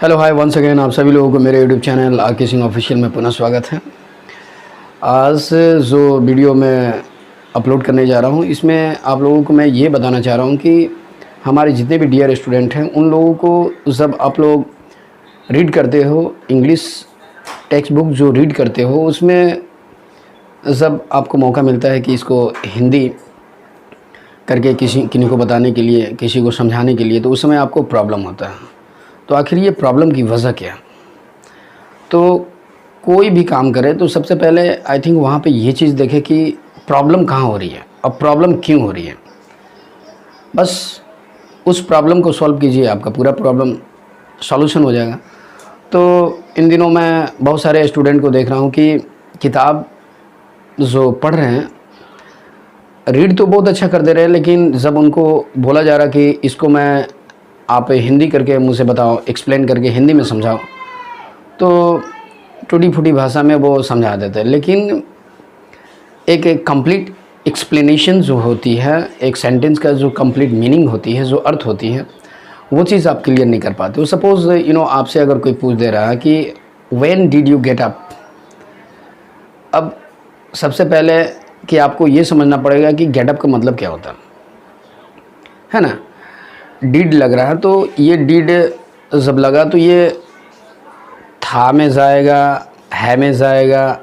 Hello hi once again, आप सभी लोगों को मेरे YouTube channel R K. Singh official में पुनः स्वागत है। आज जो वीडियो मैं अपलोड करने जा रहा हूँ, इसमें आप लोगों को मैं ये बताना चाह रहा हूँ कि हमारे जितने भी डियर स्टूडेंट हैं उन लोगों को जब आप लोग रीड करते हो, इंग्लिश टेक्स्ट बुक जो रीड करते हो, उसमें जब आपको मौका मिलता है कि इसको हिंदी करके किसी को बताने के लिए, किसी को समझाने के लिए, तो उस समय आपको प्रॉब्लम होता है। तो आखिर ये प्रॉब्लम की वजह क्या है? तो कोई भी काम करे तो सबसे पहले आई थिंक वहाँ पे ये चीज़ देखे कि प्रॉब्लम कहाँ हो रही है और प्रॉब्लम क्यों हो रही है। बस उस प्रॉब्लम को सॉल्व कीजिए, आपका पूरा प्रॉब्लम सॉल्यूशन हो जाएगा। तो इन दिनों मैं बहुत सारे स्टूडेंट को देख रहा हूँ कि किताब जो पढ़ रहे हैं, रीड तो बहुत अच्छा कर दे रहे हैं, लेकिन जब उनको बोला जा रहा कि इसको मैं आप हिंदी करके मुझे बताओ, एक्सप्लेन करके हिंदी में समझाओ, तो टूटी फूटी भाषा में वो समझा देते हैं। लेकिन एक कंप्लीट एक्सप्लेनेशन जो होती है, एक सेंटेंस का जो कंप्लीट मीनिंग होती है, जो अर्थ होती है, वो चीज़ आप क्लियर नहीं कर पाते हो। सपोज़ आपसे अगर कोई पूछ दे रहा है कि when did you get up, अब सबसे पहले कि आपको ये समझना पड़ेगा कि गेट अप का मतलब क्या होता है ना। डिड लग रहा है, तो ये डिड जब लगा तो ये था में जाएगा, है में जाएगा,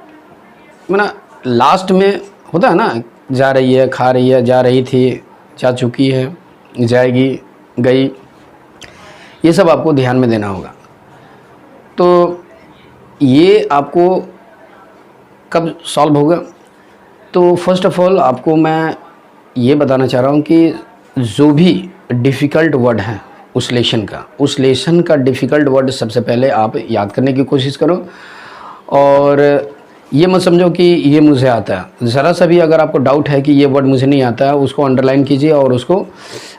माना लास्ट में होता है ना। जा रही है, खा रही है, जा रही थी, जा चुकी है, जाएगी, गई, ये सब आपको ध्यान में देना होगा। तो ये आपको कब सॉल्व होगा? तो फर्स्ट ऑफ ऑल आपको मैं ये बताना चाह रहा हूँ कि जो भी डिफ़िकल्ट वर्ड है उस लेसन का डिफ़िकल्ट वर्ड सबसे पहले आप याद करने की कोशिश करो। और ये मत समझो कि ये मुझे आता है। ज़रा सा भी अगर आपको डाउट है कि ये वर्ड मुझे नहीं आता है, उसको अंडरलाइन कीजिए और उसको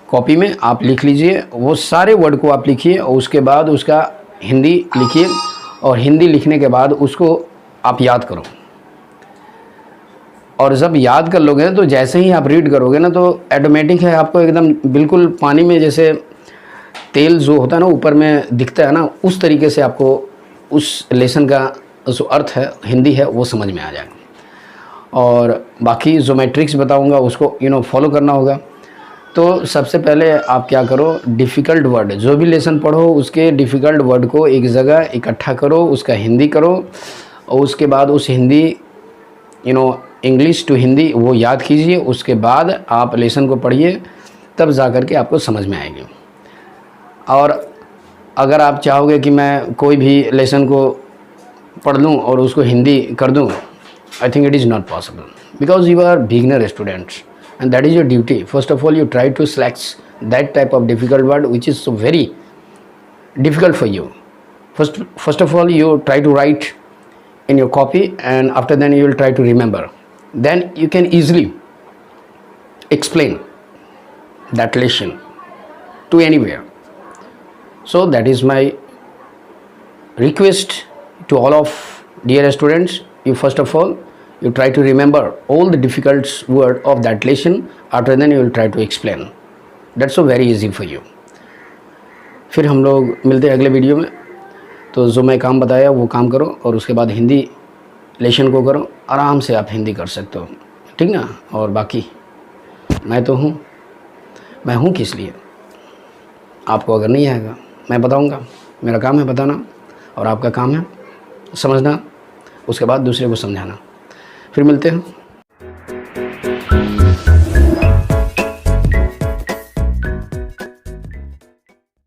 कॉपी में आप लिख लीजिए। वो सारे वर्ड को आप लिखिए और उसके बाद उसका हिंदी लिखिए, और हिंदी लिखने के बाद उसको आप याद करो। और जब याद कर लोगे तो जैसे ही आप रीड करोगे ना, तो ऑटोमेटिक है, आपको एकदम बिल्कुल पानी में जैसे तेल जो होता है ना ऊपर में दिखता है ना, उस तरीके से आपको उस लेसन का जो अर्थ है, हिंदी है, वो समझ में आ जाएगा। और बाकी जो मैं ट्रिक्स बताऊंगा उसको फॉलो करना होगा। तो सबसे पहले आप क्या करो, डिफ़िकल्ट वर्ड जो भी लेसन पढ़ो उसके डिफ़िकल्ट वर्ड को एक जगह इकट्ठा करो, उसका हिंदी करो, और उसके बाद उस हिंदी इंग्लिश टू हिंदी वो याद कीजिए। उसके बाद आप लेसन को पढ़िए, तब जा कर के आपको समझ में आएगी। और अगर आप चाहोगे कि मैं कोई भी लेसन को पढ़ लूँ और उसको हिंदी कर दूँ, I think it is not possible, because you are beginner students and that is your duty. First of all you try to select that type of difficult word which is so very difficult for you. First of all you try to write in your copy, and after then you will try to remember. Then you can easily explain that lesson to anywhere. So that is my request to all of dear students. You first of all you try to remember all the difficult word of that lesson. After then you will try to explain. That's so very easy for you. फिर हम लोग मिलते हैं अगले video में। तो जो मैं काम बताया वो काम करो, और उसके बाद हिंदी लेसन को करो, आराम से आप हिंदी कर सकते हो, ठीक ना। और बाकी मैं तो हूँ, मैं हूँ किस लिए? आपको अगर नहीं आएगा मैं बताऊँगा, मेरा काम है बताना, और आपका काम है समझना, उसके बाद दूसरे को समझाना। फिर मिलते हैं।